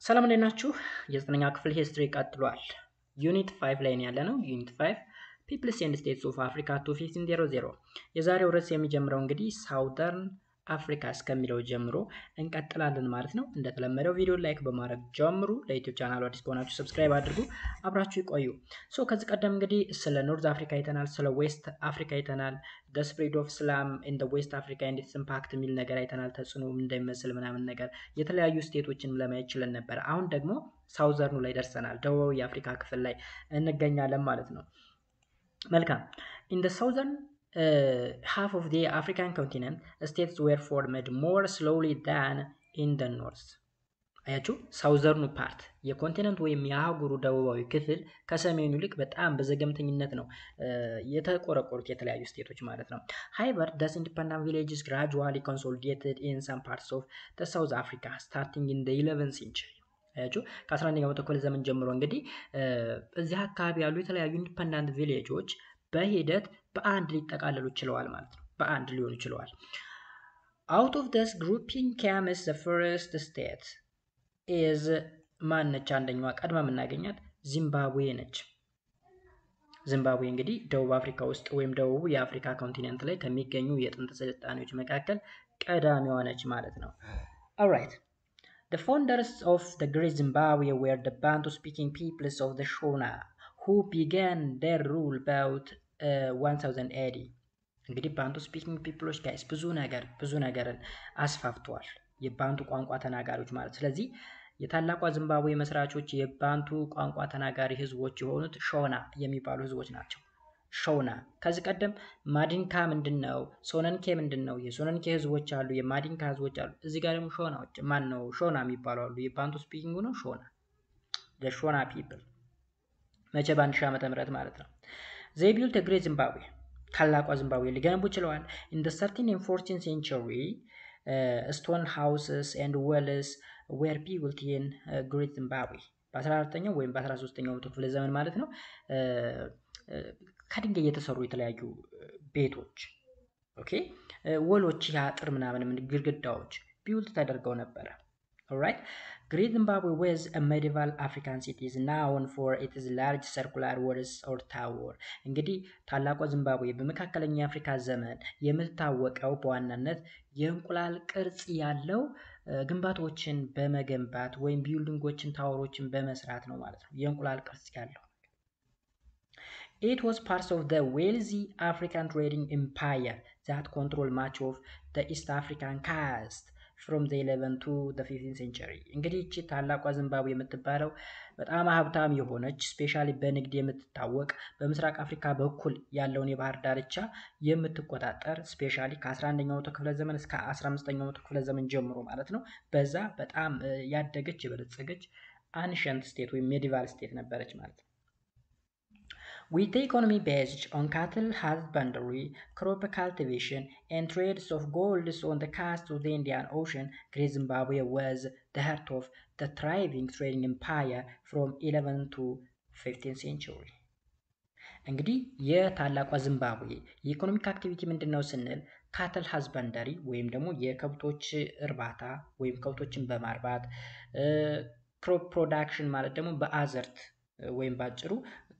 ሰላም እንዴት ናችሁ? የዘጠነኛ ክፍል ሂስትሪ ቀጥሏል። ዩኒት 5 ላይ ነው ያለነው። ዩኒት 5 ፒፕልስ ኤንድ ስቴትስ ኦፍ አፍሪካ 1500 የዛሬው ርዕስ የሚጀምረው እንግዲህ ሳውዘርን አፍሪካ እስከሚለው ጀምሮ እንቀጥላለን ማለት ነው። እንደተለመደው ቪዲዮ ላይክ በማድረግ ጀምሩ። ለዩቲዩብ ቻናሉ አዲስ ከሆናችሁ ሰብስክራይብ አድርጉ። አብራችሁ ይቆዩ። ከዚህ ቀደም እንግዲህ ስለ ኖርዝ አፍሪካ አይተናል፣ ስለ ዌስት አፍሪካ አይተናል። the spread of Islam in the West Africa and its impact የሚል ነገር አይተናል። ተጽዕኖ እንደሚመስል ምናምን ነገር የተለያዩ ስቴቶችን ለማየት ችለን ነበር። አሁን ደግሞ ሳውዘርኑ ላይ ደርሰናል። ደቡባዊ የአፍሪካ ክፍል ላይ እንገኛለን ማለት ነው። መልካም in the southern half of the African continent, states were formed more slowly than in the north. አያችሁ ሳውዘርኑ ፓርት የኮንቲነንት ወይም የአህጉሩ ደቡባዊ ክፍል ከሰሜኑ ይልቅ በጣም በዘገምተኝነት ነው የተቆረቆሩት የተለያዩ ስቴቶች ማለት ነው። however, these independent villages gradually consolidated in some parts of the South Africa starting in the 11th century. አያችሁ ከ11ኛው መቶ ክፍለ ዘመን ጀምሮ እንግዲህ እዚህ አካባቢ ያሉ የተለያዩ ኢንዲፔንደንት ቪሌጆች በሂደት በአንድ ሊጠቃለሉ ችለዋል ማለት ነው። በአንድ ሊሆኑ ችለዋል። out of this grouping comes the first state is ማነች? አንደኛዋ ቀድማ የምናገኛት ዚምባብዌ ነች። ዚምባብዌ እንግዲህ ደቡብ አፍሪካ ውስጥ ወይም ደቡቡ የአፍሪካ ኮንቲኔንት ላይ ከሚገኙ የጥንት ስልጣኔዎች መካከል ቀዳሚዋ ነች ማለት ነው። alright, the founders of the Great Zimbabwe were the Bantu speaking peoples of the Shona who began their rule about 1000 AD. እንግዲህ ባንቱ ስፒኪንግ ፒፕሎች ጋይስ ብዙ ነገርን አስፋፍተዋል። የባንቱ ቋንቋ ተናጋሪዎች ማለት ስለዚህ የታላቋ ዚምባብዌ መስራቾች የባንቱ ቋንቋ ተናጋሪ ህዝቦች የሆኑት ሾና የሚባሉ ህዝቦች ናቸው። ሾና ከዚህ ቀደም ማዲንካ ምንድነው? ሶነንኬ ምንድነው? የሶነንኬ ህዝቦች አሉ፣ የማዲንካ ህዝቦች አሉ። እዚህ ጋር ደግሞ ሾናዎች ማነው? ሾና የሚባሉ አሉ። የባንቱ ስፒኪንግ ነው ሾና። the Shona people መቼ በ1000 ዓመተ ምህረት ማለት ነው። they built a great Zimbabwe ታላቋ ዚምባብዌ ሊገነቡ ችለዋል። in the 13th and 14th century stone houses and wells were built in Great Zimbabwe በ14ኛው ወይም በ13ኛው መቶ ክፍለ ዘመን ማለት ነው። ከድንጋይ የተሰሩ የተለያዩ ቤቶች ኦኬ ወሎች ያጥር ምናምን ግድግዳዎች ቢውልት ተደርገው ነበር። alright, Great Zimbabwe was a medieval African city is known for its large circular walls or tower. እንግዲህ ታላቋ ዚምባብዌ በመካከለኛ የአፍሪካ ዘመን የምትታወቀው በዋናነት የእንቁላል ቅርጽ ያለው ግንባታዎችን በመገንባት ወይም ቢልዲንጎችን ታወሮችን በመስራት ነው ማለት ነው። የእንቁላል ቅርጽ ያለው It was part of the wealthy African trading empire that controlled much of the East African coast from the 11th to the 15th century. እንግዲህ እቺ ታላቋ ዚምባብዌ የምትባለው በጣም ሀብታም የሆነች ስፔሻሊ በንግድ የምትታወቅ በምስራቅ አፍሪካ በኩል ያለውን የባህር ዳርቻ የምትቆጣጠር ስፔሻሊ ከ11ኛው መቶ ክፍለ ዘመን እስከ 15ኛው መቶ ክፍለ ዘመን ጀምሮ ማለት ነው። በዛ በጣም ያደገች የበለጸገች አንሸንት ስቴት ወይም ሜዲቫል ስቴት ነበረች ማለት ነው። With the economy based on cattle husbandry, crop cultivation, and trades of goods on the coast of the Indian Ocean, Great Zimbabwe was the heart of the thriving trading empire from 11th to 15th century. እንግዲህ የታላቋ ዚምባብዌ የኢኮኖሚክ አክቲቪቲ ምንድነው ስንል ካትል ሃዝባንደሪ ወይም ደግሞ የከብቶች እርባታ ወይም ከብቶችን በማርባት ክሮፕ ፕሮዳክሽን ማለት ደግሞ በአዘርት ወይም ባጭሩ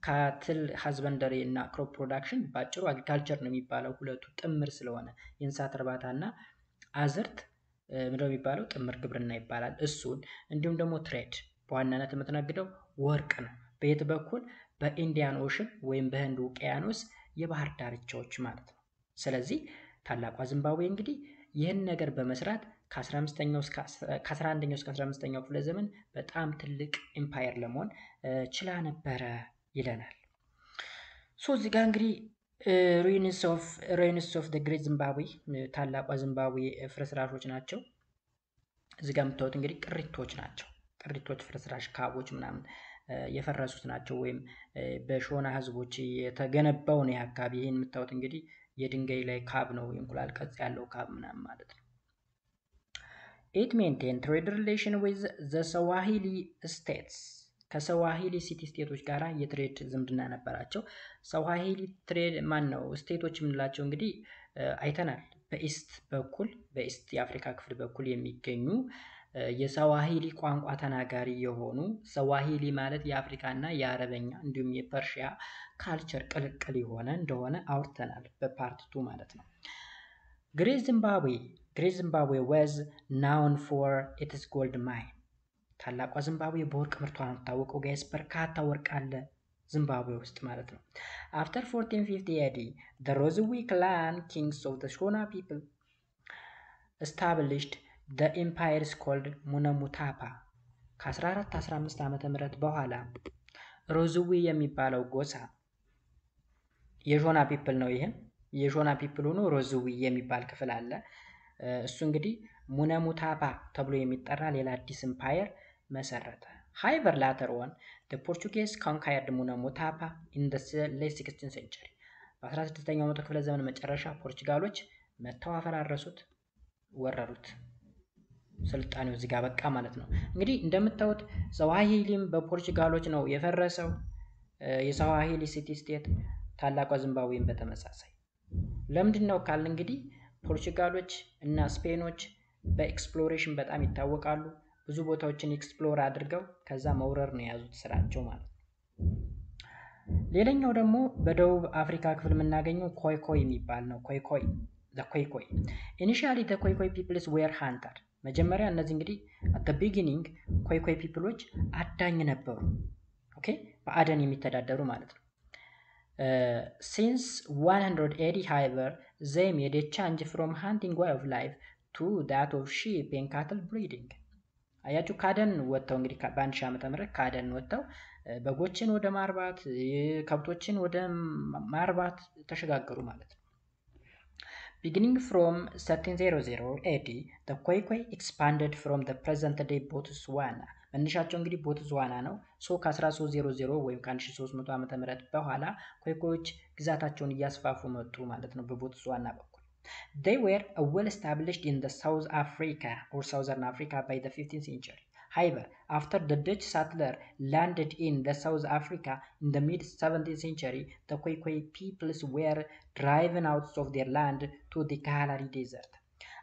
ካትል ሃዝባንደሪ እና ክሮፕ ፕሮዳክሽን ባጭሩ አግሪካልቸር ነው የሚባለው። ሁለቱ ጥምር ስለሆነ የእንስሳት እርባታ እና አዘርት ምንድነው የሚባለው? ጥምር ግብርና ይባላል። እሱን እንዲሁም ደግሞ ትሬድ በዋናነት የምትነግደው ወርቅ ነው። በየት በኩል? በኢንዲያን ኦሽን ወይም በህንድ ውቅያኖስ የባህር ዳርቻዎች ማለት ነው። ስለዚህ ታላቋ ዚምባብዌ እንግዲህ ይህን ነገር በመስራት ከ11ኛው እስከ 15ኛው ክፍለ ዘመን በጣም ትልቅ ኤምፓየር ለመሆን ችላ ነበረ ይለናል። እዚህ ጋር እንግዲህ ruins of the Great Zimbabwe ታላቋ ዚምባብዌ ፍርስራሾች ናቸው። እዚህ ጋር የምታዩት እንግዲህ ቅሪቶች ናቸው። ቅሪቶች ፍርስራሽ ካቦች ምናምን የፈረሱት ናቸው ወይም በሾና ህዝቦች የተገነባው ነው አካባቢ። ይሄን የምታዩት እንግዲህ የድንጋይ ላይ ካብ ነው፣ የእንቁላል ቅርጽ ያለው ካብ ምናምን ማለት ነው። It maintained trade relation with the Swahili states. ከሰዋሂሊ ሲቲ ስቴቶች ጋር የትሬድ ዝምድና ነበራቸው። ሰዋሂሊ ትሬድ ማን ነው? ስቴቶች የምንላቸው እንግዲህ አይተናል። በኢስት በኩል በኢስት የአፍሪካ ክፍል በኩል የሚገኙ የሰዋሂሊ ቋንቋ ተናጋሪ የሆኑ ሰዋሂሊ ማለት የአፍሪካና የአረበኛ እንዲሁም የፐርሺያ ካልቸር ቅልቅል የሆነ እንደሆነ አውርተናል በፓርት 2 ማለት ነው። ግሬት ዚምባብዌ was known for its gold mine። ታላቋ ዚምባብዌ በወርቅ ምርቷ ነው የምታወቀው ጋይስ። በርካታ ወርቅ አለ ዚምባብዌ ውስጥ ማለት ነው። After 1450 AD, the Rozui clan kings of the Shona people established the empires called ሙነሙታፓ። ከ1415 ዓመተ ምህረት በኋላ ሮዝዊ የሚባለው ጎሳ የሾና ፒፕል ነው። ይሄም የሾና ፒፕል ሆኖ ሮዝዊ የሚባል ክፍል አለ። እሱ እንግዲህ ሙነሙታፓ ተብሎ የሚጠራ ሌላ አዲስ ኤምፓየር መሰረተ። However, later on, the Portuguese conquered ሙነሙታፓ in the late 16th century። በ16ኛው መቶ ክፍለ ዘመን መጨረሻ ፖርቹጋሎች መተው አፈራረሱት፣ ወረሩት። ስልጣኔው እዚህ ጋር በቃ ማለት ነው። እንግዲህ እንደምታዩት ሰዋሂሊም በፖርቹጋሎች ነው የፈረሰው። የሰዋሂሊ ሲቲ ስቴት፣ ታላቋ ዚምባብዌን በተመሳሳይ። ለምንድን ነው ካልን እንግዲህ ፖርቹጋሎች እና ስፔኖች በኤክስፕሎሬሽን በጣም ይታወቃሉ። ብዙ ቦታዎችን ኤክስፕሎር አድርገው ከዛ መውረር ነው የያዙት ስራቸው ማለት ነው። ሌላኛው ደግሞ በደቡብ አፍሪካ ክፍል የምናገኘው ኮይኮይ የሚባል ነው። ኮይኮይ ኢኒሺያሊ the ኮይኮይ ፒፕልስ ዌር ሃንተር። መጀመሪያ እነዚህ እንግዲህ at the beginning ኮይኮይ ፒፕሎች አዳኝ ነበሩ። ኦኬ፣ በአደን የሚተዳደሩ ማለት ነው። since 180 however they made a change from hunting way of life to that of sheep and cattle breeding። አያችሁ ካደን ወጥተው እንግዲህ በአንድ ሺህ ዓመተ ምህረት ካደን ወጥተው በጎችን ወደ ማርባት ከብቶችን ወደ ማርባት ተሸጋገሩ ማለት ነው። Beginning from 1300 AD, the Khoikhoi expanded from the present day Botswana። መነሻቸው እንግዲህ ቦትስዋና ነው። ከ1300 ወይም ከ1300 ዓመተ ምህረት በኋላ ኮይኮዮች ግዛታቸውን እያስፋፉ መጡ ማለት ነው በቦትስዋና በኩል። They were well established in the South Africa or Southern Africa by the 15th century. However, after the Dutch settler landed in the South Africa in the mid-17th century, the Khoikhoi peoples were driven out of their land to the Kalahari Desert።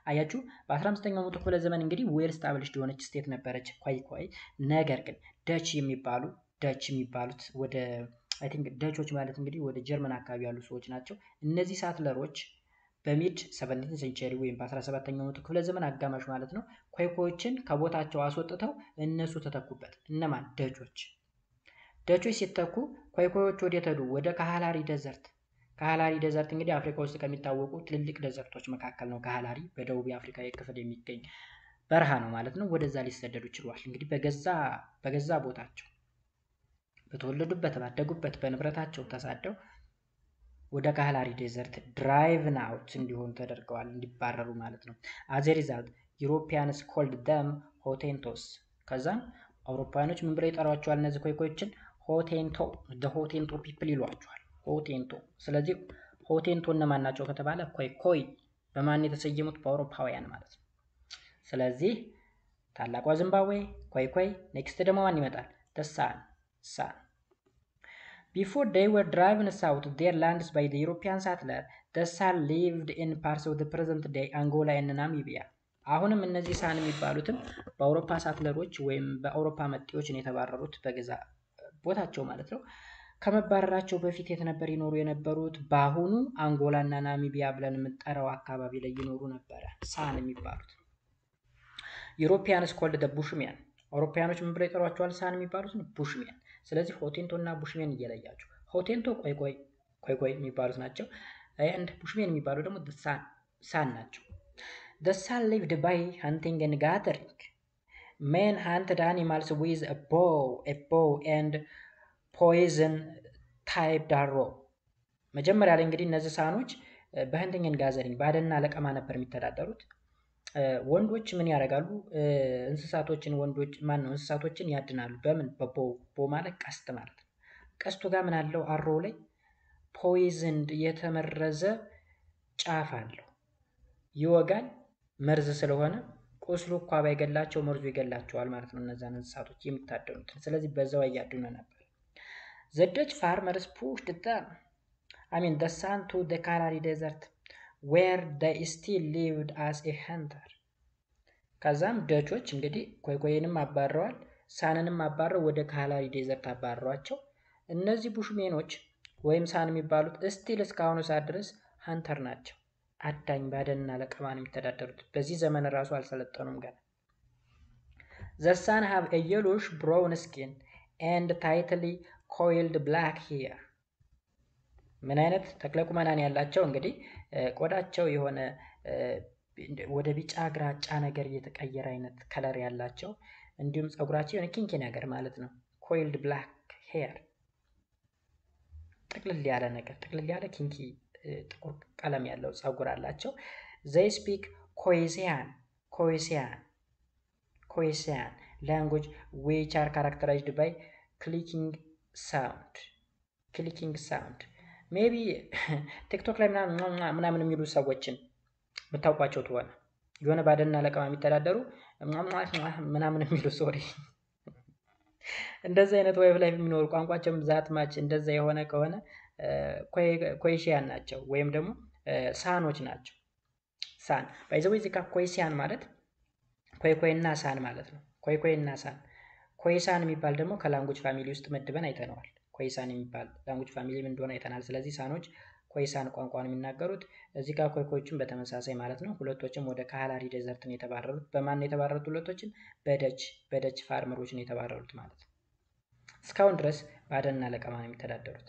አያችሁ በ15ኛው መቶ ክፍለ ዘመን እንግዲህ ዌል ስታብሊሽድ የሆነች ስቴት ነበረች ኮይኮይ። ነገር ግን ደች የሚባሉት ወደ አይ ቲንክ ደቾች ማለት እንግዲህ ወደ ጀርመን አካባቢ ያሉ ሰዎች ናቸው። እነዚህ ሳትለሮች በሚድ 17th ሴንቸሪ ወይም በ17ኛው መቶ ክፍለ ዘመን አጋማሽ ማለት ነው ኮይኮዮችን ከቦታቸው አስወጥተው እነሱ ተተኩበት። እነማን? ደቾች ሲተኩ ኮይኮዮች ወዴት ሄዱ? ወደ ካላሃሪ ደዘርት። ካላሃሪ ደዘርት እንግዲህ አፍሪካ ውስጥ ከሚታወቁ ትልልቅ ደዘርቶች መካከል ነው። ካላሃሪ በደቡብ የአፍሪካ ክፍል የሚገኝ በረሃ ነው ማለት ነው። ወደዛ ሊሰደዱ ችሏል። እንግዲህ በገዛ ቦታቸው በተወለዱበት ባደጉበት በንብረታቸው ተሳደው ወደ ካላሃሪ ዴዘርት ድራይቭን አውት እንዲሆኑ ተደርገዋል፣ እንዲባረሩ ማለት ነው። አዝ ሪዛልት ዩሮፒያንስ ኮልድ ደም ሆቴንቶስ። ከዛም አውሮፓውያኖች ምን ብለው ይጠሯቸዋል? እነዚህ ኮይኮዮችን ሆቴንቶ ፒፕል ይሏቸዋል። ሆቴንቶ። ስለዚህ ሆቴንቶ እነማን ናቸው ከተባለ ኮይኮይ በማን የተሰየሙት? በአውሮፓውያን ማለት ነው። ስለዚህ ታላቋ ዚምባብዌ ኮይኮይ። ኔክስት ደግሞ ማን ይመጣል? ሳን። Before they were driven south their lands by the European settler, the San lived in parts of the present day Angola and Namibia። አሁንም እነዚህ ሳን የሚባሉትም በአውሮፓ ሳትለሮች ወይም በአውሮፓ መጤዎች ነው የተባረሩት በገዛ ቦታቸው ማለት ነው። ከመባረራቸው በፊት የት ነበር ይኖሩ የነበሩት? በአሁኑ አንጎላ እና ናሚቢያ ብለን የምንጠራው አካባቢ ላይ ይኖሩ ነበረ ሳን የሚባሉት። ዩሮፒያንስ ኮልድ ደ ቡሽሚያን። አውሮፓያኖች ምን ብለው ይጠሯቸዋል? ሳን የሚባሉትን ቡሽሚያን። ስለዚህ ሆቴንቶ እና ቡሽሜን እየለያችሁ፣ ሆቴንቶ ኮይኮይ የሚባሉት ናቸው። and ቡሽሜን የሚባሉ ደግሞ ሳን ናቸው። the San lived by hunting and gathering. Men hunted animals with a bow and poison type arrow። መጀመሪያ ላይ እንግዲህ እነዚህ ሳኖች በሀንቲንግ ኤንድ ጋዘሪንግ ባደንና ለቀማ ነበር የሚተዳደሩት። ወንዶች ምን ያደርጋሉ? እንስሳቶችን ያድናሉ። በምን? በቦ ማለት ቀስት ማለት ነው። ቀስቱ ጋር ምን አለው? አሮው ላይ ፖይዝንድ የተመረዘ ጫፍ አለው። ይወጋል። መርዝ ስለሆነ ቁስሉ እንኳ ባይገላቸው መርዙ ይገላቸዋል ማለት ነው እነዛን እንስሳቶች የሚታደኑትን። ስለዚህ በዛው ያድኑ ነበር። the Dutch farmers pushed the San to the Kalahari Desert where they still lived as a hunter። ከዛም ደቾች እንግዲህ ኮይኮይንም አባረዋል፣ ሳንንም አባረው ወደ ካላሪ ዴዘርት አባረሯቸው። እነዚህ ቡሽሜኖች ወይም ሳን የሚባሉት እስቲል እስካሁኑ ሰዓት ድረስ ሀንተር ናቸው። አዳኝ ባደንና ለቀማ ነው የሚተዳደሩት። በዚህ ዘመን ራሱ አልሰለጠኑም ገና። The San have a yellowish brown skin and tightly coiled black hair. ምን አይነት ተክለ ቁመናን ያላቸው እንግዲህ ቆዳቸው የሆነ ወደ ቢጫ ግራጫ ነገር እየተቀየረ አይነት ከለር ያላቸው እንዲሁም ጸጉራቸው የሆነ ኪንኪ ነገር ማለት ነው። coiled black hair ጥቅልል ያለ ነገር ጥቅልል ያለ ኪንኪ ጥቁር ቀለም ያለው ጸጉር አላቸው። they speak Khoisan language which are characterized by clicking sound. ሜቢ ቲክቶክ ላይ ምናምን የሚሉ ሰዎችን የምታውቋቸው ትሆነ የሆነ ባደንና ለቀማ የሚተዳደሩ ምናምን የሚሉ ሶሪ እንደዚህ አይነት ዌብ ላይ የሚኖሩ ቋንቋቸውም ዛት ማች እንደዛ የሆነ ከሆነ ኮይሺያን ናቸው ወይም ደግሞ ሳኖች ናቸው። ሳን ባይዘው እዚህ ጋር ኮይሲያን ማለት ኮይኮይና ሳን ማለት ነው። ኮይኮይና ሳን ኮይሳን የሚባል ደግሞ ከላንጉጅ ፋሚሊ ውስጥ መድበን አይተነዋል። ኮይሳን የሚባል ላንጉጅ ፋሚሊ ምን እንደሆነ አይተናል። ስለዚህ ሳኖች ኮይሳን ቋንቋን የሚናገሩት እዚህ ጋር ኮይኮዮችም በተመሳሳይ ማለት ነው። ሁለቶችም ወደ ካላሪ ዴዘርት ነው የተባረሩት። በማን ነው የተባረሩት? ሁለቶችም በደች ፋርመሮች ነው የተባረሩት ማለት ነው። እስካሁን ድረስ ባደንና ለቀማ ነው የሚተዳደሩት።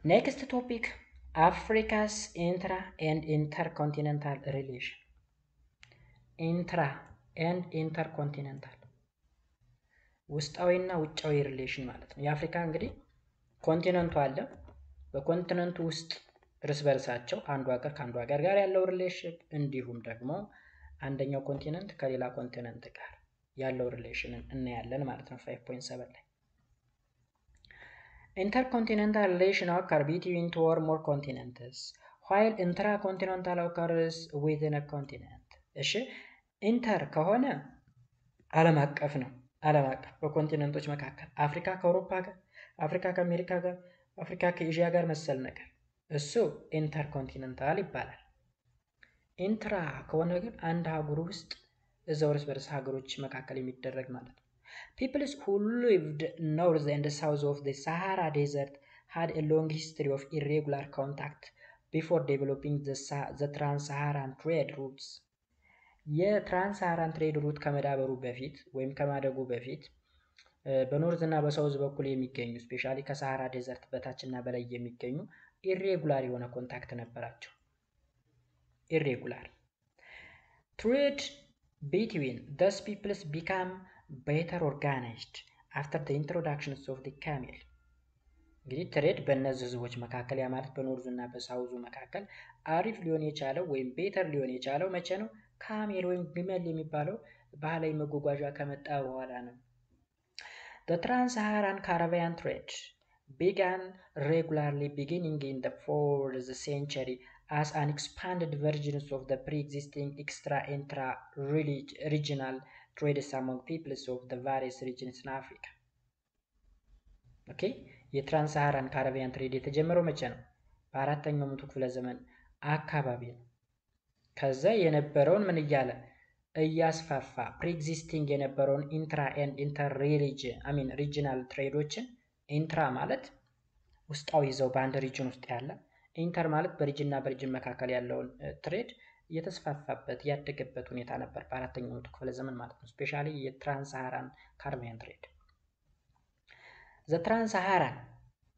ኔክስት ቶፒክ አፍሪካስ ኢንትራ ኤንድ ኢንተርኮንቲኔንታል ሪሌሽን። ኢንትራ ኤንድ ኢንተርኮንቲኔንታል ውስጣዊና ውጫዊ ሪሌሽን ማለት ነው። የአፍሪካ እንግዲህ ኮንቲነንቱ አለ። በኮንቲነንቱ ውስጥ እርስ በርሳቸው አንዱ ሀገር ከአንዱ ሀገር ጋር ያለው ሪሌሽን እንዲሁም ደግሞ አንደኛው ኮንቲነንት ከሌላ ኮንቲነንት ጋር ያለው ሪሌሽን እናያለን ማለት ነው 5.7 ላይ። Intercontinental relation occur between two or more continents, while intracontinental occurs within a continent. እሺ ኢንተር ከሆነ ዓለም አቀፍ ነው። ዓለም አቀፍ በኮንቲነንቶች መካከል አፍሪካ ከአውሮፓ ጋር፣ አፍሪካ ከአሜሪካ ጋር፣ አፍሪካ ከኤዥያ ጋር መሰል ነገር እሱ ኢንተርኮንቲነንታል ይባላል። ኢንትራ ከሆነ ግን አንድ አህጉር ውስጥ እዛው እርስ በርስ ሀገሮች መካከል የሚደረግ ማለት ነው። Peoples who lived north and south of the Sahara Desert had a long history of irregular contact before developing the trans-Saharan trade routes. የትራንስ-ሳሃራን ትሬድ ሩት ከመዳበሩ በፊት ወይም ከማደጉ በፊት በኖርዝ እና በሳውዝ በኩል የሚገኙ ስፔሻሊ ከሳሃራ ዴዘርት በታችና በላይ የሚገኙ ኢሬጉላር የሆነ ኮንታክት ነበራቸው። ኢሬጉላር ትሬድ between those peoples become better organized after the introduction of the camel. እንግዲህ ትሬድ በእነዚህ ህዝቦች መካከል ያ ማለት በኖርዙ እና በሳውዙ መካከል አሪፍ ሊሆን የቻለው ወይም ቤተር ሊሆን የቻለው መቼ ነው? ካሜል ወይም ግመል የሚባለው ባህላዊ መጓጓዣ ከመጣ በኋላ ነው። The trans-Saharan caravan trade began regularly beginning in the 4th century as an expanded version of the pre-existing extra-intra-regional trades among peoples of the various regions in Africa. ኦኬ የትራንስ-ሳሃራን ካራቫን ትሬድ የተጀመረው መቼ ነው? በአራተኛው መቶ ክፍለ ዘመን አካባቢ ነው። ከዛ የነበረውን ምን እያለ እያስፋፋ ፕሪኤግዚስቲንግ የነበረውን ኢንትራ ኤንድ ኢንተር ሪጂናል ትሬዶችን ኢንትራ ማለት ውስጣዊ ይዘው በአንድ ሪጅን ውስጥ ያለ፣ ኢንተር ማለት በሪጅንና በሪጅን መካከል ያለውን ትሬድ እየተስፋፋበት ያደገበት ሁኔታ ነበር በአራተኛው መቶ ክፍለ ዘመን ማለት ነው። ስፔሻሊ የትራንስ-ሳሃራን ካራቫን ትሬድ The trans-Saharan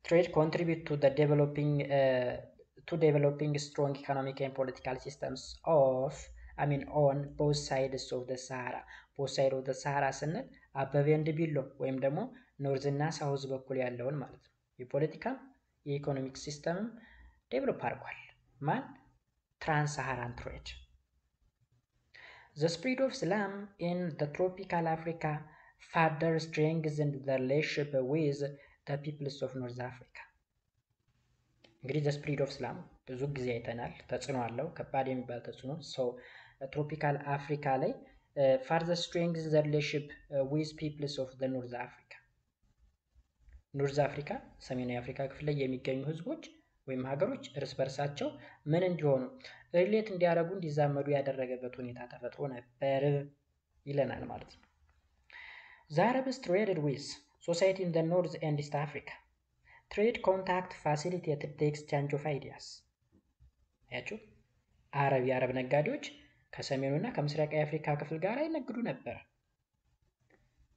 trade contribute to the developing strong economic and political systems on both sides of the Sahara. both sides of the Sahara ስንል አበበ እንድ ቢሎ ወይም ደግሞ ኖርዝ እና ሳውዝ በኩል ያለውን ማለት ነው። የፖለቲካ የኢኮኖሚክ ሲስተምም ዴቨሎፕ አድርጓል። ማን? ትራንስ-ሳሃራን ትሬድ። The spread of Islam in the tropical Africa further strengthened the relationship with the peoples of North Africa. እንግዲህ the spread of Islam ብዙ ጊዜ አይተናል። ተጽዕኖ አለው፣ ከባድ የሚባል ተጽዕኖ። ትሮፒካል አፍሪካ ላይ further strengthened the relationship with peoples of the North Africa. ኖርዝ አፍሪካ ሰሜናዊ አፍሪካ ክፍል ላይ የሚገኙ ህዝቦች ወይም ሀገሮች እርስ በርሳቸው ምን እንዲሆኑ ሪሌት እንዲያደርጉ እንዲዛመዱ ያደረገበት ሁኔታ ተፈጥሮ ነበር ይለናል ማለት ነው። The Arabs traded with society in the North and East Africa. Trade contact facilitated the exchange of ideas. ያችሁ የአረብ ነጋዴዎች ከሰሜኑና ከምስራቃዊ አፍሪካ ክፍል ጋር ይነግዱ ነበር።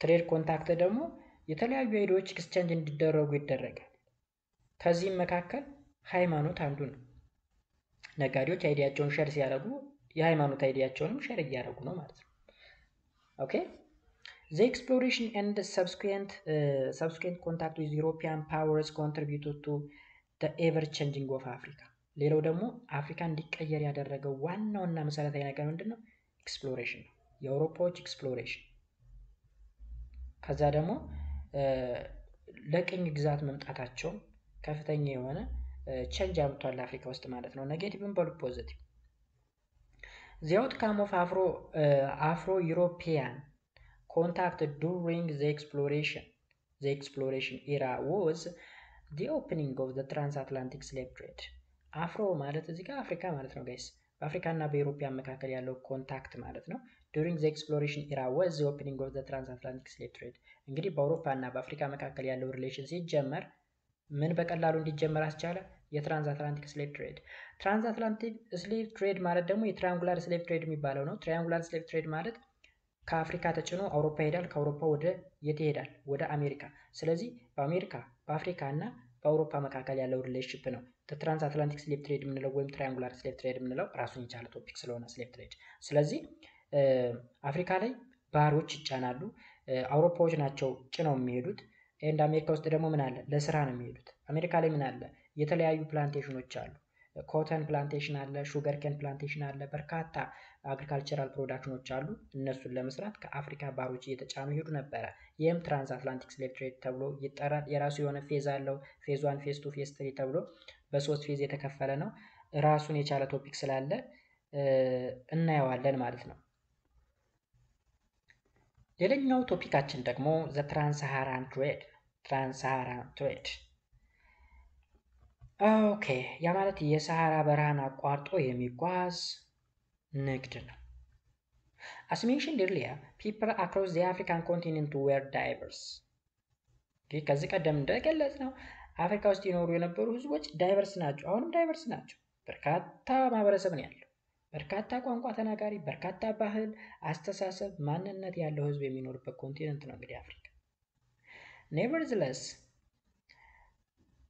ትሬድ ኮንታክት ደግሞ የተለያዩ አይዲያዎች ኤክስቼንጅ እንዲደረጉ ይደረጋል። ከዚህም መካከል ሃይማኖት አንዱ ነው። ነጋዴዎች አይዲያቸውን ሼር ሲያደርጉ የሃይማኖት አይዲያቸውንም ሼር እያደረጉ ነው ማለት ነው። ኦኬ The exploration and the subsequent contact with European powers contributed to the ever-changing of Africa. ሌላው ደግሞ አፍሪካ እንዲቀየር ያደረገው ዋናውና መሰረታዊ ነገር ምንድነው? ኤክስፕሎሬሽን ነው። የአውሮፓዎች ኤክስፕሎሬሽን ከዛ ደግሞ ለቅኝ ግዛት መምጣታቸው ከፍተኛ የሆነ ቼንጅ አምጥቷል አፍሪካ ውስጥ ማለት ነው። ኔጌቲቭን በሉ ፖዚቲቭ። The outcome of Afro-European contact during the exploration era was the opening of the transatlantic slave trade. አፍሮ ማለት እዚህ ጋር አፍሪካ ማለት ነው ጋይስ። በአፍሪካና በኢሮፒያን መካከል ያለው ኮንታክት ማለት ነው። during the exploration era was the opening of the transatlantic slave trade. እንግዲህ በአውሮፓና በአፍሪካ መካከል ያለው ሪሌሽን ሲጀመር ምን በቀላሉ እንዲጀመር አስቻለ? የትራንስአትላንቲክ ስሌቭ ትሬድ። ትራንስአትላንቲክ ስሌቭ ትሬድ ማለት ደግሞ የትራያንጉላር ስሌቭ ትሬድ የሚባለው ነው። ትራያንጉላር ስሌቭ ትሬድ ማለት ከአፍሪካ ተጭኖ አውሮፓ ይሄዳል። ከአውሮፓ ወደ የት ይሄዳል? ወደ አሜሪካ። ስለዚህ በአሜሪካ በአፍሪካ እና በአውሮፓ መካከል ያለው ሪሌሽንሺፕ ነው ትራንስአትላንቲክ ስሌቭ ትሬድ የምንለው ወይም ትራያንጉላር ስሌቭ ትሬድ የምንለው ራሱን የቻለ ቶፒክ ስለሆነ ስሌቭ ትሬድ። ስለዚህ አፍሪካ ላይ ባህሮች ይጫናሉ። አውሮፓዎች ናቸው ጭነው የሚሄዱት። ኤንድ አሜሪካ ውስጥ ደግሞ ምን አለ? ለስራ ነው የሚሄዱት። አሜሪካ ላይ ምን አለ? የተለያዩ ፕላንቴሽኖች አሉ። ኮተን ፕላንቴሽን አለ፣ ሹገር ኬን ፕላንቴሽን አለ፣ በርካታ አግሪካልቸራል ፕሮዳክሽኖች አሉ። እነሱን ለመስራት ከአፍሪካ ባህሮች እየተጫኑ ይሄዱ ነበረ። ይህም ትራንስአትላንቲክ ስሌቭ ትሬድ ተብሎ ይጠራል። የራሱ የሆነ ፌዝ አለው። ፌዝ 1፣ ፌዝ 2፣ ፌዝ 3 ተብሎ በሶስት ፌዝ የተከፈለ ነው። ራሱን የቻለ ቶፒክ ስላለ እናየዋለን ማለት ነው። ሌላኛው ቶፒካችን ደግሞ ዘ ትራንስሳሃራን ትሬድ። ትራንስሳሃራን ትሬድ ኦኬ፣ ያ ማለት የሰሃራ በረሃን አቋርጦ የሚጓዝ ንግድ ነው። As mentioned earlier, people across the African continent were diverse. ከዚህ ቀደም እንደገለጽ ነው አፍሪካ ውስጥ ይኖሩ የነበሩ ህዝቦች ዳይቨርስ ናቸው። አሁንም ዳይቨርስ ናቸው። በርካታ ማህበረሰብ ነው ያለው። በርካታ ቋንቋ ተናጋሪ፣ በርካታ ባህል፣ አስተሳሰብ፣ ማንነት ያለው ህዝብ የሚኖርበት ኮንቲኔንት ነው እንግዲህ አፍሪካ። Nevertheless,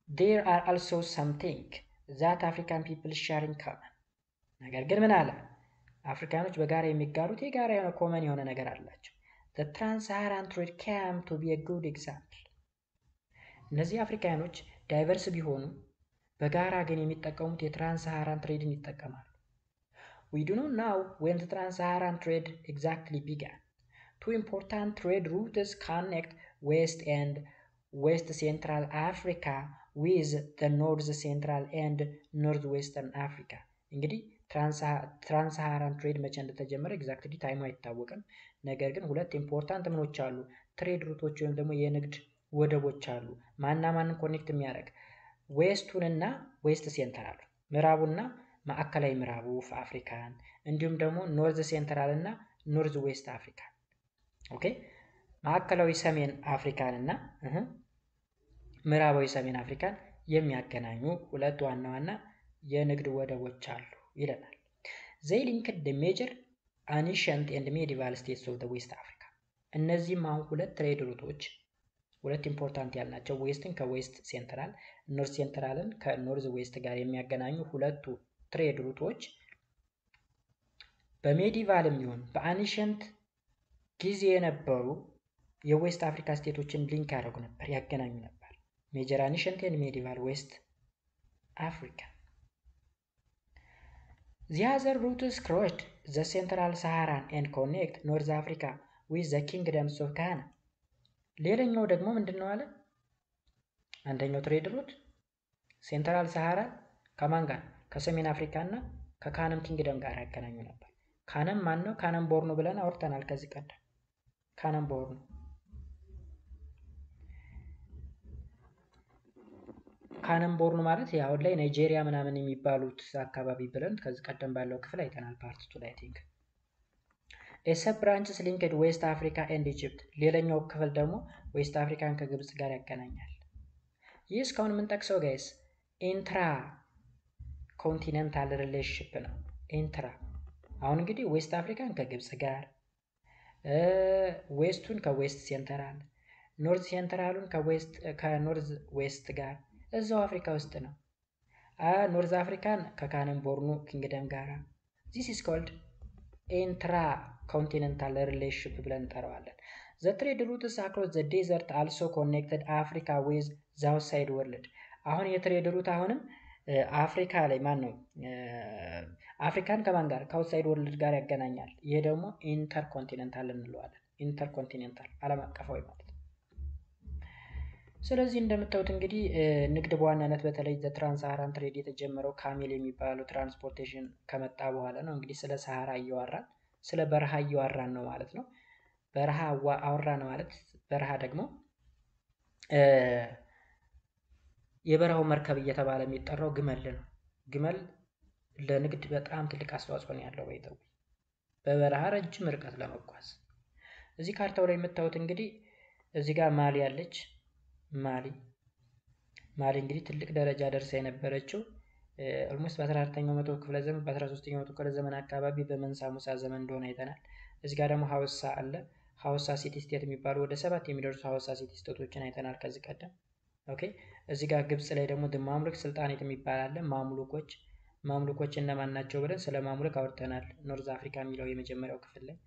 there are also something that African people share in common. ነገር ግን ምን አለ? አፍሪካኖች በጋራ የሚጋሩት የጋራ የሆነ ኮመን የሆነ ነገር አላቸው። The Trans-Saharan trade came to be a good example. እነዚህ አፍሪካኖች ዳይቨርስ ቢሆኑ በጋራ ግን የሚጠቀሙት የትራንስ-ሳሃራን ትሬድን ይጠቀማሉ። We do not know when the Trans-Saharan trade exactly began. Two important trade routes connect West and West Central Africa with the North Central and Northwestern Africa. እንግዲህ ትራንስሳሃራን ትሬድ መቼ እንደተጀመረ ኤግዛክትሊ ታይሙ አይታወቅም። ነገር ግን ሁለት ኢምፖርታንት ምኖች አሉ፣ ትሬድ ሩቶች ወይም ደግሞ የንግድ ወደቦች አሉ። ማና ማንን ኮኔክት የሚያደርግ? ዌስቱንና ዌስት ሴንትራል፣ ምዕራቡና ማዕከላዊ ምዕራቡ አፍሪካን፣ እንዲሁም ደግሞ ኖርዝ ሴንትራል እና ኖርዝ ዌስት አፍሪካን። ኦኬ፣ ማዕከላዊ ሰሜን አፍሪካን እና ምዕራባዊ ሰሜን አፍሪካን የሚያገናኙ ሁለት ዋና ዋና የንግድ ወደቦች አሉ ይለናል። They linked the major ancient and medieval states of the West Africa. እነዚህም አሁን ሁለት ትሬድ ሩቶች ሁለት ኢምፖርታንት ያልናቸው ዌስትን ከዌስት ሴንትራል፣ ኖርዝ ሴንትራልን ከኖርዝ ዌስት ጋር የሚያገናኙ ሁለቱ ትሬድ ሩቶች በሜዲቫልም ይሁን በአንሸንት ጊዜ የነበሩ የዌስት አፍሪካ ስቴቶችን ሊንክ ያደርጉ ነበር፣ ያገናኙ ነበር። ሜጀር አንሸንት ኤንድ ሜዲቫል ዌስት አፍሪካ። The other routes cross the Central Saharan and connect North Africa with the kingdoms of Ghana. ሌላኛው ደግሞ ምንድነው አለ? አንደኛው ትሬድ ሩት ሴንትራል ሳሃራ ከማን ጋር? ከሰሜን አፍሪካ እና ከካነም ኪንግደም ጋር ያገናኙ ነበር። ካነም ማን ነው? ካነም ቦርኖ ብለን አውርተናል ከዚህ ቀደም። ካነም ቦርኖ ካነምቦርን ማለት አሁን ላይ ናይጄሪያ ምናምን የሚባሉት አካባቢ ብለን ከዚህ ቀደም ባለው ክፍል አይተናል ፓርት 2 ላይ ቲንክ። ኤሰብ ብራንችስ ሊንክድ ዌስት አፍሪካ ኤንድ ኢጅፕት። ሌላኛው ክፍል ደግሞ ዌስት አፍሪካን ከግብጽ ጋር ያገናኛል። ይህ እስካሁን የምንጠቅሰው ጋይስ ኢንትራ ኮንቲኔንታል ሪሌሽንሽፕ ነው። ኢንትራ አሁን እንግዲህ ዌስት አፍሪካን ከግብጽ ጋር፣ ዌስቱን ከዌስት ሴንትራል፣ ኖርዝ ሴንትራሉን ከኖርዝ ዌስት ጋር እዛው አፍሪካ ውስጥ ነው። ኖርዝ አፍሪካን ከካነምቦርኑ ኪንግደም ጋር ዚስ ኢዝ ኮልድ ኢንትራ ኮንቲኔንታል ሪሌሽንሽፕ ብለን እንጠራዋለን። ዘ ትሬድ ሩትስ አክሮስ ዘ ዴዘርት አልሶ ኮኔክትድ አፍሪካ ዊዝ ዘ አውትሳይድ ወርልድ። አሁን የትሬድ ሩት አሁንም አፍሪካ ላይ ማን ነው አፍሪካን ከማን ጋር ከአውትሳይድ ወርልድ ጋር ያገናኛል። ይሄ ደግሞ ኢንተርኮንቲኔንታል እንለዋለን። ኢንተርኮንቲኔንታል ዓለም አቀፋዊ ማለት። ስለዚህ እንደምታዩት እንግዲህ ንግድ በዋናነት በተለይ ዘ ትራንስሳሃራን ትሬድ የተጀመረው ካሜል የሚባለው ትራንስፖርቴሽን ከመጣ በኋላ ነው። እንግዲህ ስለ ሰሃራ እያወራን ስለ በረሃ እያወራን ነው ማለት ነው። በረሃ አወራን ማለት በረሃ ደግሞ የበረሃው መርከብ እየተባለ የሚጠራው ግመል ነው። ግመል ለንግድ በጣም ትልቅ አስተዋጽኦ ነው ያለው ባይተው በበረሃ ረጅም ርቀት ለመጓዝ። እዚህ ካርታው ላይ የምታዩት እንግዲህ እዚህ ጋር ማሊ ያለች ማሊ እንግዲህ ትልቅ ደረጃ ደርሳ የነበረችው ኦልሞስት በ14ኛው መቶ ክፍለ ዘመን በ13ኛው መቶ ክፍለ ዘመን አካባቢ በመንሳ ሙሳ ዘመን እንደሆነ አይተናል። እዚህ ጋር ደግሞ ሀውሳ አለ። ሀውሳ ሲቲ ስቴት የሚባሉ ወደ 7 የሚደርሱ ሀውሳ ሲቲ ስቴቶችን አይተናል ከዚህ ቀደም። ኦኬ እዚህ ጋር ግብጽ ላይ ደግሞ ማምሉክ ስልጣኔት የሚባል አለ። ማምሉኮች እነማን ናቸው ብለን ስለ ማምሉክ አውርተናል ኖርዝ አፍሪካ የሚለው የመጀመሪያው ክፍል ላይ።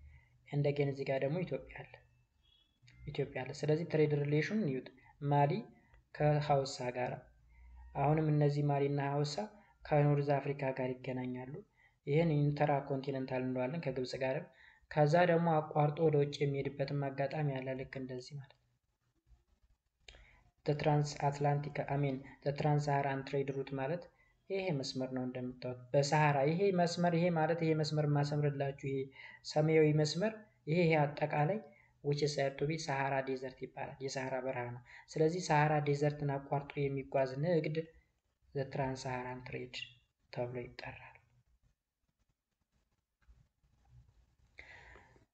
እንደገና እዚህ ጋር ደግሞ ኢትዮጵያ አለ። ስለዚህ ትሬድ ሪሌሽን ይዩት ማሊ ከሀውሳ ጋር፣ አሁንም እነዚህ ማሊና ሀውሳ ከኖርዝ አፍሪካ ጋር ይገናኛሉ። ይህን ኢንተራ ኮንቲኔንታል እንለዋለን ከግብጽ ጋርም። ከዛ ደግሞ አቋርጦ ወደ ውጭ የሚሄድበትም አጋጣሚ ያለ ልክ እንደዚህ ማለት ነው። ትራንስ አትላንቲክ ትራንስሳሃራን ትሬድ ሩት ማለት ይሄ መስመር ነው እንደምታዩት በሰሃራ ይሄ መስመር ማሰምርላችሁ ይሄ ሰማያዊ መስመር ይሄ አጠቃላይ which is said to be ሰሃራ ዴዘርት ይባላል። የሰሃራ በረሃ ነው። ስለዚህ ሰሃራ ዴዘርትን አቋርጦ የሚጓዝ ንግድ the trans-Saharan trade ተብሎ ይጠራል።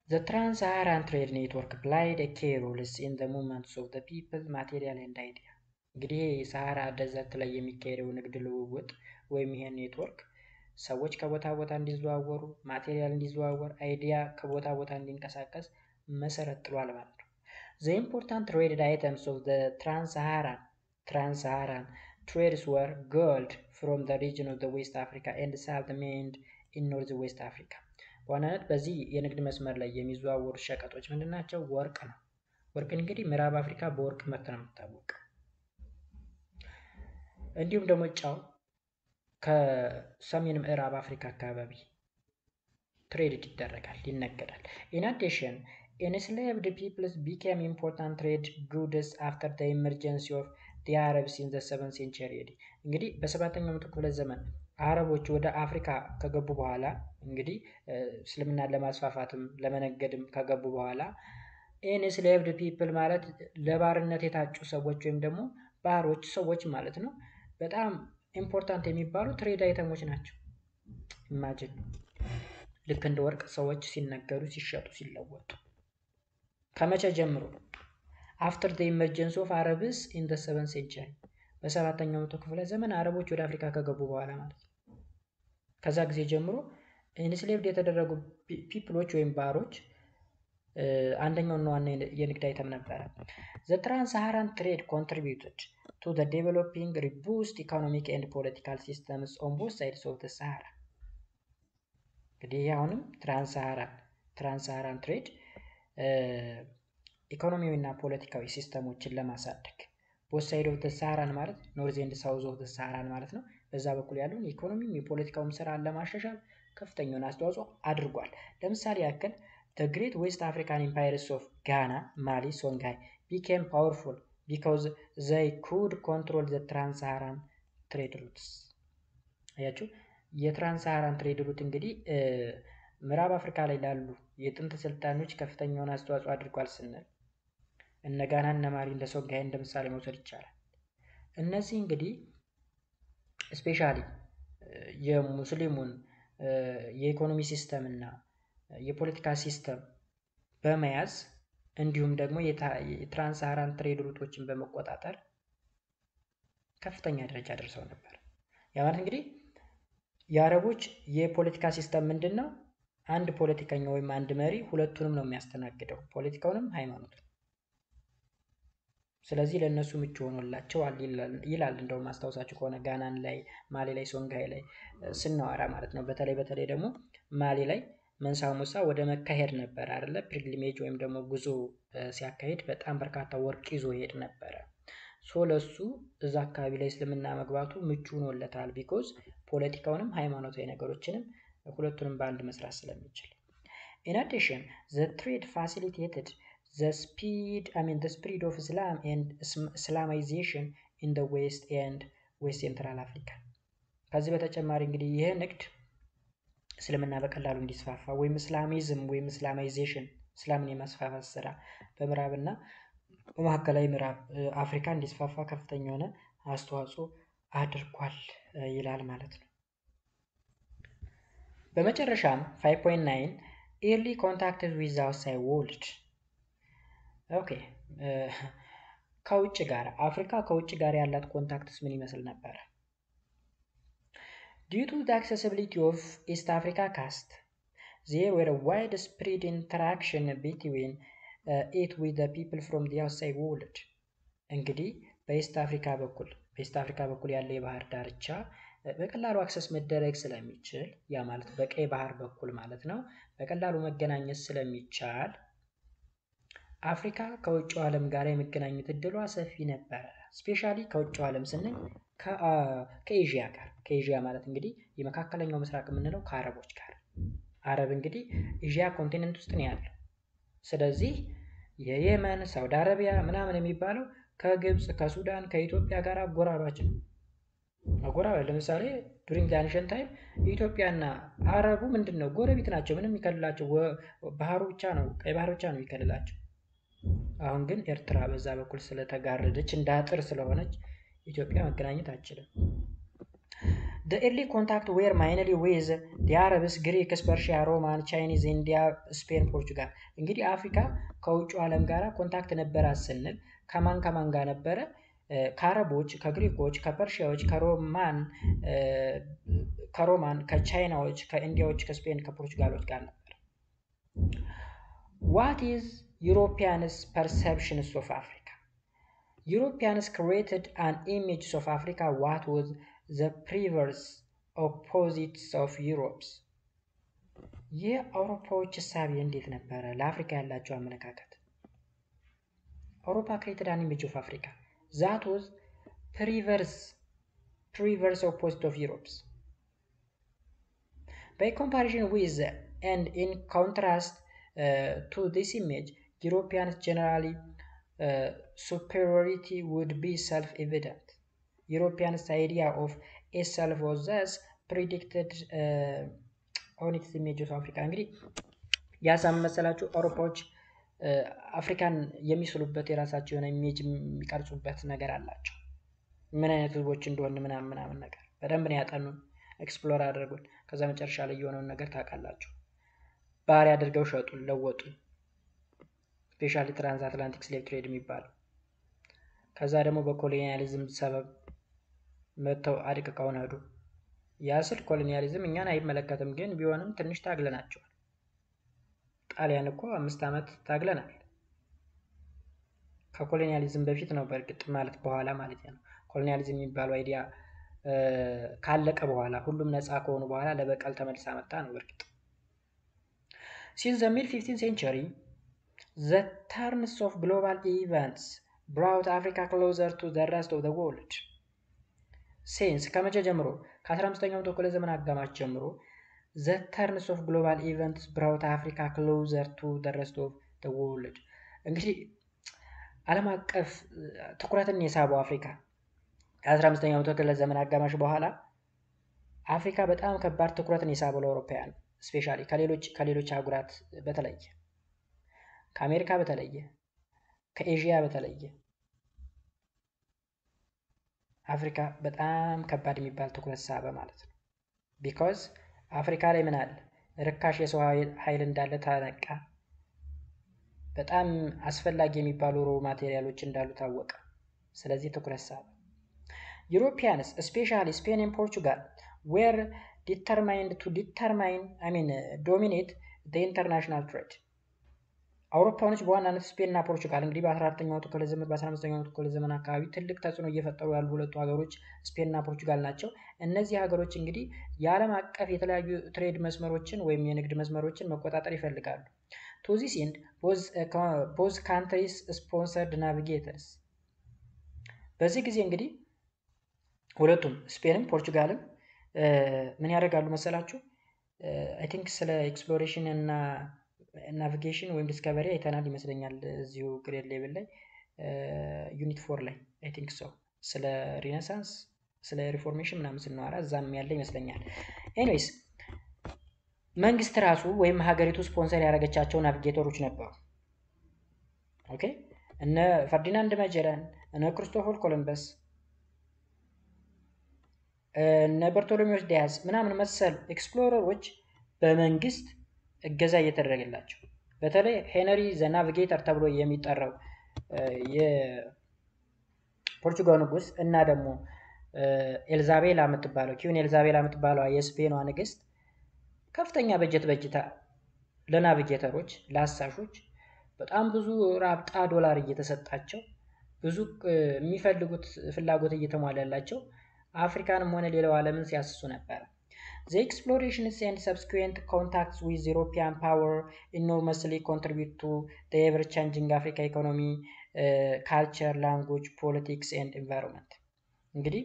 The trans-Saharan trade network played a key role in the movements of the people, material and idea። እንግዲህ የሰሃራ ዴዘርት ላይ የሚካሄደው ንግድ ልውውጥ ወይም ይሄ ኔትወርክ ሰዎች ከቦታ ቦታ እንዲዘዋወሩ፣ ማቴሪያል እንዲዘዋወር፣ አይዲያ ከቦታ ቦታ እንዲንቀሳቀስ መሰረት ጥሏል ማለት ነው። The important traded items of the trans-Saharan trades were gold from the region of the West Africa and salt mined in North West Africa። በዋናነት በዚህ የንግድ መስመር ላይ የሚዘዋወሩ ሸቀጦች ምንድናቸው? ወርቅ ነው። ወርቅ እንግዲህ ምዕራብ አፍሪካ በወርቅ ምርት ነው የምታወቀው። እንዲሁም ደግሞ ጫው ከሰሜን ምዕራብ አፍሪካ አካባቢ ትሬድ ይደረጋል፣ ይነገዳል። In addition, enslaved peoples became important trade goods after the emergence of the Arabs in the 7th century AD። እንግዲህ በ7ኛው መቶ ክፍለ ዘመን አረቦች ወደ አፍሪካ ከገቡ በኋላ እንግዲህ እስልምናን ለማስፋፋትም ለመነገድም ከገቡ በኋላ enslaved people ማለት ለባርነት የታጩ ሰዎች ወይም ደግሞ ባሮች ሰዎች ማለት ነው። በጣም ኢምፖርታንት የሚባሉ ትሬድ አይተሞች ናቸው። ኢማጂን ልክ እንደ ወርቅ ሰዎች ሲነገዱ፣ ሲሸጡ፣ ሲለወጡ ከመቼ ጀምሮ? አፍተር ዘ ኢመርጀንስ ኦፍ አረብስ ኢን ዘ 7th ሴንቸሪ በ7ኛው መቶ ክፍለ ዘመን አረቦች ወደ አፍሪካ ከገቡ በኋላ ማለት ነው። ከዛ ጊዜ ጀምሮ ኢንስሌቭድ የተደረጉ ፒፕሎች ወይም ባሮች አንደኛው እና ዋና የንግድ አይተም ነበረ። ዘ ትራንስ-ሳሃራን ትሬድ ኮንትሪቢዩትድ ቱ ዘ ዴቨሎፒንግ ሪቡስት ኢኮኖሚክ ኤንድ ፖለቲካል ሲስተምስ ኦን ቦዝ ሳይድስ ኦፍ ዘ ሳሃራ። እንግዲህ አሁንም ትራንስ-ሳሃራን ትሬድ ኢኮኖሚያዊና ፖለቲካዊ ሲስተሞችን ለማሳደግ ቦዝ ሳይድ ኦፍ ዘ ሳሃራን ማለት ኖርዝ ኤንድ ሳውዝ ኦፍ ዘ ሳሃራን ማለት ነው። በዛ በኩል ያለውን ኢኮኖሚም የፖለቲካውም ስራ ለማሻሻል ከፍተኛውን አስተዋጽኦ አድርጓል። ለምሳሌ ያክል the great west african empires of Ghana, Mali, Songhai became powerful because they could control the trans-Saharan trade routes። አያችሁ የትራንስ-ሳሃራን ትሬድ ሩት እንግዲህ ምዕራብ አፍሪካ ላይ ላሉ የጥንት ስልጣኔዎች ከፍተኛውን አስተዋጽኦ አድርጓል ስንል እነ ጋና፣ እነ ማሊ፣ እንደ ሶንጋይ እንደ ምሳሌ መውሰድ ይቻላል። እነዚህ እንግዲህ ስፔሻሊ የሙስሊሙን የኢኮኖሚ ሲስተም እና የፖለቲካ ሲስተም በመያዝ እንዲሁም ደግሞ የትራንስሳሃራን ትሬድ ሩቶችን በመቆጣጠር ከፍተኛ ደረጃ ደርሰው ነበር። ያ ማለት እንግዲህ የአረቦች የፖለቲካ ሲስተም ምንድነው? አንድ ፖለቲከኛ ወይም አንድ መሪ ሁለቱንም ነው የሚያስተናግደው፣ ፖለቲካውንም ሃይማኖቱን። ስለዚህ ለነሱ ምቹ ሆኖላቸዋል ይላል። እንደውም ማስታወሳችሁ ከሆነ ጋናን ላይ፣ ማሊ ላይ፣ ሶንጋይ ላይ ስናወራ ማለት ነው። በተለይ ደግሞ ማሊ ላይ መንሳ ሙሳ ወደ መካሄድ ነበር አይደለ? ፒልግሪሜጅ ወይም ደግሞ ጉዞ ሲያካሄድ በጣም በርካታ ወርቅ ይዞ ይሄድ ነበረ። ለሱ እዛ አካባቢ ላይ እስልምና መግባቱ ምቹ ሆኖለታል። ቢኮዝ ፖለቲካውንም ሃይማኖታዊ ነገሮችንም ሁለቱንም በአንድ መስራት ስለሚችል። In addition, the trade facilitated the spread of Islam and Islamization in the West and West Central Africa. ከዚህ በተጨማሪ እንግዲህ ይህ ንግድ እስልምና በቀላሉ እንዲስፋፋ ወይም እስላሚዝም ወይም እስላማይዜሽን እስላምን የማስፋፋት ስራ በምዕራብና በመካከላዊ ምዕራብ አፍሪካ እንዲስፋፋ ከፍተኛ የሆነ አስተዋጽኦ አድርጓል ይላል ማለት ነው። በመጨረሻም 5.9 early contact with the outside world. ኦኬ ከውጭ ጋር አፍሪካ ከውጭ ጋር ያላት ኮንታክትስ ምን ይመስል ነበር? Due to the accessibility of East Africa coast, there were a widespread interaction between it with the people from the outside world. እንግዲህ በኢስት አፍሪካ በኩል ያለው የባህር ዳርቻ በቀላሉ አክሰስ መደረግ ስለሚችል ያ ማለት በቀይ ባህር በኩል ማለት ነው በቀላሉ መገናኘት ስለሚቻል አፍሪካ ከውጭው ዓለም ጋር የመገናኘት እድሏ ሰፊ ነበር። ስፔሻሊ ከውጭው ዓለም ስንል ከኤዥያ ማለት እንግዲህ የመካከለኛው ምስራቅ የምንለው ከአረቦች ጋር አረብ እንግዲህ ኤዥያ ኮንቲኔንት ውስጥ ነው ያለው። ስለዚህ የየመን፣ ሳውዲ አረቢያ ምናምን የሚባለው ከግብጽ፣ ከሱዳን፣ ከኢትዮጵያ ጋር አጎራባች ነው። ለምሳሌ ዱሪንግ ዘ አንሸንት ታይም ኢትዮጵያና አረቡ ምንድነው ጎረቤት ናቸው። ምንም የሚከልላቸው ባህሩ ብቻ ነው፣ ቀይ ባህር ብቻ ነው የሚከልላቸው። አሁን ግን ኤርትራ በዛ በኩል ስለተጋረደች እንዳጥር ስለሆነች ኢትዮጵያ መገናኘት አትችልም። The early contact were mainly with the Arabs, Greeks, Persia, Roman, Chinese, India, Spain, Portugal. እንግዲህ አፍሪካ ከውጭ ዓለም ጋር ኮንታክት ነበራት ስንል ከማን ጋር ነበረ? ከአረቦች፣ ከግሪኮች፣ ከፐርሺያዎች፣ ከሮማን፣ ከቻይናዎች፣ ከኢንዲያዎች፣ ከስፔን፣ ከፖርቹጋሎች ጋር ነበር። What is Europeans' perceptions of Africa? Europeans created an image of Africa what was the previous opposites of Europe's. የአውሮፓዎች እሳቤ እንዴት ነበረ? ለአፍሪካ ያላቸው አመለካከት አውሮፓ created an image of Africa that was previous opposite of Europe's. By comparison with and in contrast to this image, Europeans generally superiority would be self-evident. Europeans' idea of a self was thus predicted on its image of Africa. እንግዲህ ያሳም መሰላችሁ አውሮፓዎች አፍሪካን የሚስሉበት የራሳቸው የሆነ ኢሜጅ የሚቀርጹበት ነገር አላቸው። ምን አይነት ህዝቦች እንደሆነ ምናምን ነገር በደንብ ነው ያጠኑን፣ ኤክስፕሎር አድርጉን። ከዛ መጨረሻ ላይ የሆነውን ነገር ታውቃላችሁ። ባህሪ አድርገው ሸጡን፣ ለወጡን። ስፔሻሊ ትራንስአትላንቲክ ስሌቭ ትሬድ የሚባለው ከዛ ደግሞ በኮሎኒያሊዝም ሰበብ መተው አድቅቀውን ሄዱ። ያ ስል ኮሎኒያሊዝም እኛን አይመለከትም፣ ግን ቢሆንም ትንሽ ታግለናቸዋል። ጣሊያን እኮ 5 ዓመት ታግለናል። ከኮሎኒያሊዝም በፊት ነው በእርግጥ ማለት በኋላ ማለት ነው። ኮሎኒያሊዝም የሚባለው አይዲያ ካለቀ በኋላ ሁሉም ነፃ ከሆኑ በኋላ ለበቀል ተመልሳ መጣ ነው በእርግጥ። Since the mid-15th century, the turns of global events brought Africa closer to the rest of the world. Since ከመቼ ጀምሮ? ከ15ኛው መቶ ክፍለ ዘመን አጋማሽ ጀምሮ the turns of global events brought Africa closer to the rest of the world. እንግዲህ ዓለም አቀፍ ትኩረትን የሳበው አፍሪካ ከ15ኛው መቶ ክፍለ ዘመን አጋማሽ በኋላ አፍሪካ በጣም ከባድ ትኩረትን የሳበው ለአውሮፓውያን ስፔሻሊ ከሌሎች አህጉራት በተለየ ከአሜሪካ በተለየ ከኤዥያ በተለየ አፍሪካ በጣም ከባድ የሚባል ትኩረት ሳበ ማለት ነው። ቢኮዝ አፍሪካ ላይ ምን አለ? ርካሽ የሰው ኃይል እንዳለ ታነቃ። በጣም አስፈላጊ የሚባሉ ሮ ማቴሪያሎች እንዳሉ ታወቀ። ስለዚህ ትኩረት ሳበ። ዩሮፒያንስ ስፔሻሊ ስፔን and Portugal were determined to dominate the international trade. አውሮፓውያኖች በዋናነት ስፔን እና ፖርቹጋል እንግዲህ በ14ኛው ክፍለ ዘመን በ15ኛው ክፍለ ዘመን አካባቢ ትልቅ ተጽዕኖ እየፈጠሩ ያሉ ሁለቱ ሀገሮች ስፔን እና ፖርቹጋል ናቸው። እነዚህ ሀገሮች እንግዲህ የዓለም አቀፍ የተለያዩ ትሬድ መስመሮችን ወይም የንግድ መስመሮችን መቆጣጠር ይፈልጋሉ። To this end, both countries sponsored navigators. በዚህ ጊዜ እንግዲህ ሁለቱም ስፔንም ፖርቹጋልም ምን ያደርጋሉ መሰላችሁ? አይ ቲንክ ስለ ኤክስፕሎሬሽን እና ናቪጌሽን ወይም ዲስከቨሪ አይተናል ይመስለኛል እዚሁ ግሬድ ሌቭል ላይ ዩኒት 4 ላይ አይ ቲንክ ሶ ስለ ሪኔሳንስ ስለ ሪፎርሜሽን ምናምን ስናወራ እዛም ያለ ይመስለኛል። ኤኒዌይስ መንግስት ራሱ ወይም ሀገሪቱ ስፖንሰር ያደረገቻቸው ናቪጌተሮች ነበሩ። ኦኬ እነ ፈርዲናንድ መጀረን እነ ክሪስቶፈር ኮሎምበስ እነ በርቶሎሜዎስ ዲያዝ ምናምን መሰል ኤክስፕሎረሮች በመንግስት እገዛ እየተደረገላቸው በተለይ ሄነሪ ዘ ናቪጌተር ተብሎ የሚጠራው የፖርቹጋል ንጉስ እና ደግሞ ኤልዛቤላ የምትባለው ኪዩን ኤልዛቤላ የምትባለው የስፔኗ ንግስት ከፍተኛ በጀት በጅታ ለናቪጌተሮች ለአሳሾች በጣም ብዙ ራብጣ ዶላር እየተሰጣቸው ብዙ የሚፈልጉት ፍላጎት እየተሟላላቸው አፍሪካንም ሆነ ሌላው ዓለምን ሲያስሱ ነበር። The explorations and subsequent contacts with European power enormously contribute to the ever-changing Africa economy, culture, language, politics and environment. እንግዲህ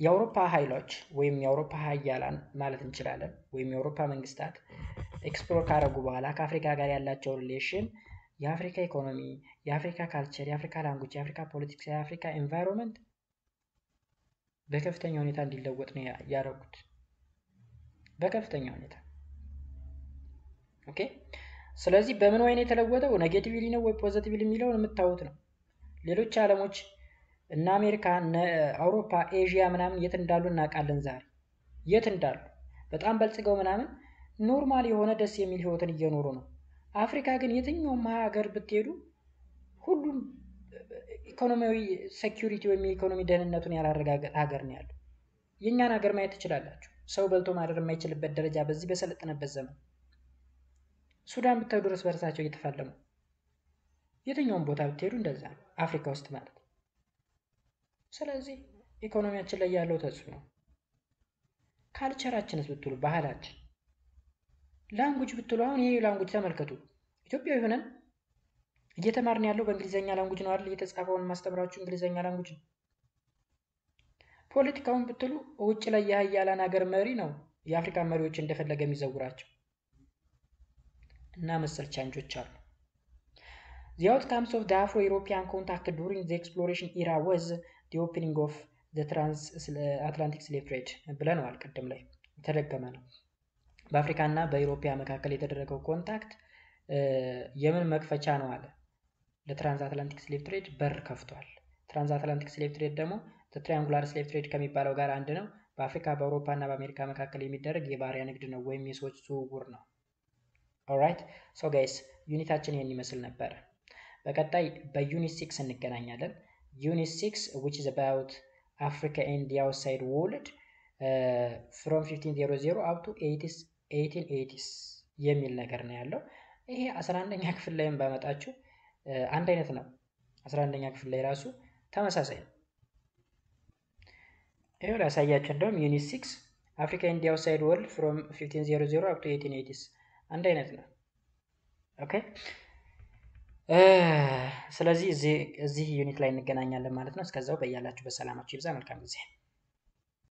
የአውሮፓ ኃይሎች ወይም የአውሮፓ ኃያላን ማለት እንችላለን ወይም የአውሮፓ መንግስታት ኤክስፕሎር ካደረጉ በኋላ ከአፍሪካ ጋር ያላቸው ሪሌሽን የአፍሪካ ኢኮኖሚ፣ የአፍሪካ ካልቸር፣ የአፍሪካ ላንጉጅ፣ የአፍሪካ ፖለቲክስ፣ የአፍሪካ ኤንቫይሮንመንት በከፍተኛ ሁኔታ እንዲለወጥ ነው ያደረጉት። በከፍተኛ ሁኔታ ኦኬ። ስለዚህ በምን ወይኔ የተለወጠው ኔጌቲቭሊ ነው ወይ ፖዚቲቭሊ የሚለውን የምታዩት ነው። ሌሎች ዓለሞች እና አሜሪካ እና አውሮፓ ኤዥያ ምናምን የት እንዳሉ እናውቃለን። ዛሬ የት እንዳሉ በጣም በልጽገው ምናምን ኖርማል የሆነ ደስ የሚል ህይወትን እየኖሩ ነው። አፍሪካ ግን የትኛውም ሀገር ብትሄዱ ሁሉም ኢኮኖሚያዊ ሴኩሪቲ ወይም ኢኮኖሚ ደህንነቱን ያላረጋገጠ ሀገር ነው ያለው። የኛን ሀገር ማየት ትችላላችሁ። ሰው በልቶ ማደር የማይችልበት ደረጃ በዚህ በሰለጠነበት ዘመን ሱዳን ብትሄዱ ድረስ በርሳቸው እየተፋለሙ የትኛውም ቦታ ብትሄዱ እንደዛ ነው አፍሪካ ውስጥ ማለት። ስለዚህ ኢኮኖሚያችን ላይ ያለው ተጽዕኖ ካልቸራችንስ ብትሉ ባህላችን ላንጉጅ ብትሉ አሁን ይሄ ላንጉጅ ተመልከቱ። ኢትዮጵያዊ ሆነን እየተማርን ያለው በእንግሊዘኛ ላንጉጅ ነው አይደል? እየተጻፈውን ማስተምራችሁ እንግሊዘኛ ላንጉጅ ነው። ፖለቲካውን ብትሉ ውጭ ላይ የሀያላን ሀገር መሪ ነው የአፍሪካ መሪዎች እንደፈለገ የሚዘውራቸው እና መሰል ቻንጆች አሉ። The outcomes of the Afro-European contact during the exploration era was the opening of the trans-Atlantic slave trade ብለናል ቀደም ላይ የተደገመ ነው። በአፍሪካ እና በኢሮፒያ መካከል የተደረገው ኮንታክት የምን መክፈቻ ነው አለ? ለትራንስ አትላንቲክ ስሌቭ ትሬድ በር ከፍቷል። ትራንስ አትላንቲክ ስሌቭ ትሬድ ደግሞ ትሪያንጉላር ስሌቭ ትሬድ ከሚባለው ጋር አንድ ነው። በአፍሪካ በአውሮፓ እና በአሜሪካ መካከል የሚደረግ የባሪያ ንግድ ነው ወይም የሰዎች ዝውውር ነው። ኦልራይት ሶ ጋይስ ዩኒታችን ይሄን ይመስል ነበር። በቀጣይ በዩኒት 6 እንገናኛለን። ዩኒት 6 which is about Africa and the outside world from 1500 up to 1880s የሚል ነገር ነው ያለው። ይሄ 11ኛ ክፍል ላይም ባመጣችሁ አንድ አይነት ነው። 11ኛ ክፍል ላይ ራሱ ተመሳሳይ ነው። ይሄው ላሳያችሁ። እንደውም ዩኒት 6 አፍሪካ ኤንድ ዘ አውትሳይድ ወርልድ ፍሮም 1500 up to 1880s አንድ አይነት ነው። ኦኬ ስለዚህ እዚህ ዩኒት ላይ እንገናኛለን ማለት ነው። እስከዛው በያላችሁ በሰላማችሁ ይብዛ። መልካም ጊዜ